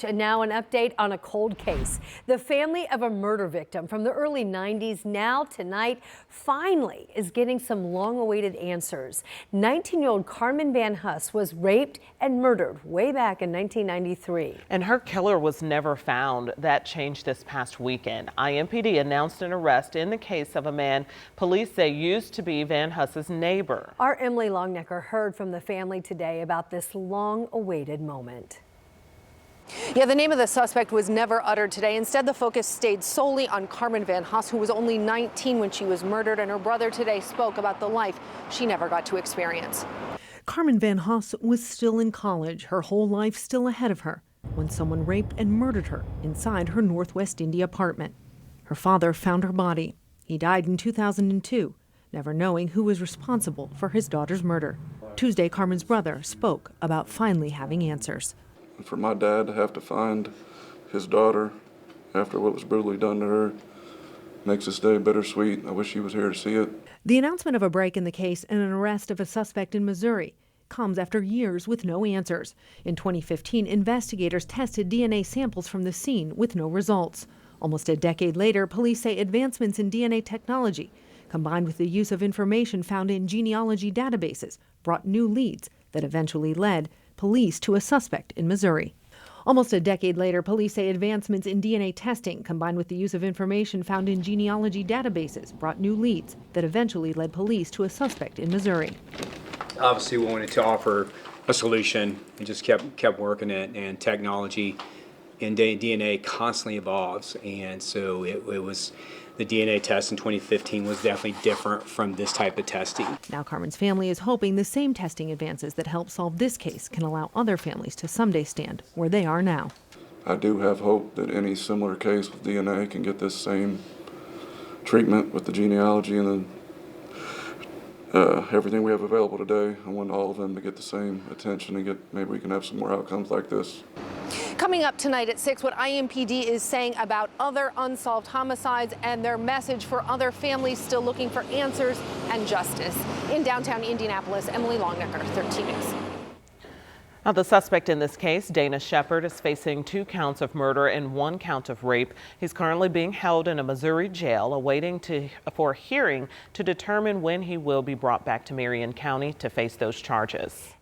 And now an update on a cold case. The family of a murder victim from the early 90s now tonight finally is getting some long-awaited answers. 19-year-old Carmen Van Huss was raped and murdered way back in 1993. And her killer was never found. That changed this past weekend. IMPD announced an arrest in the case of a man police say used to be Van Huss's neighbor. Our Emily Longnecker heard from the family today about this long-awaited moment. Yeah, the name of the suspect was never uttered today. Instead, the focus stayed solely on Carmen Van Huss, who was only 19 when she was murdered, and her brother today spoke about the life she never got to experience. Carmen Van Huss was still in college, her whole life still ahead of her, when someone raped and murdered her inside her Northwest Indy apartment. Her father found her body. He died in 2002, never knowing who was responsible for his daughter's murder. Tuesday, Carmen's brother spoke about finally having answers. For my dad to have to find his daughter after what was brutally done to her makes this day bittersweet. I wish he was here to see it. The announcement of a break in the case and an arrest of a suspect in Missouri comes after years with no answers. In 2015, investigators tested DNA samples from the scene with no results. Almost a decade later, police say advancements in DNA technology, combined with the use of information found in genealogy databases, brought new leads that eventually led police to a suspect in Missouri. Almost a decade later, police say advancements in DNA testing combined with the use of information found in genealogy databases brought new leads that eventually led police to a suspect in Missouri. Obviously, we wanted to offer a solution and just kept working it, and technology in DNA constantly evolves, and so it was the DNA test in 2015 was definitely different from this type of testing. Now Carmen's family is hoping the same testing advances that help solve this case can allow other families to someday stand where they are now. I do have hope that any similar case with DNA can get this same treatment with the genealogy and everything we have available today. I want all of them to get the same attention and maybe we can have some more outcomes like this. Coming up tonight at 6, what IMPD is saying about other unsolved homicides and their message for other families still looking for answers and justice. In downtown Indianapolis, Emily Longnecker, 13 News. Now, the suspect in this case, Jermaine Shepherd, is facing 2 counts of murder and 1 count of rape. He's currently being held in a Missouri jail, awaiting for hearing to determine when he will be brought back to Marion County to face those charges.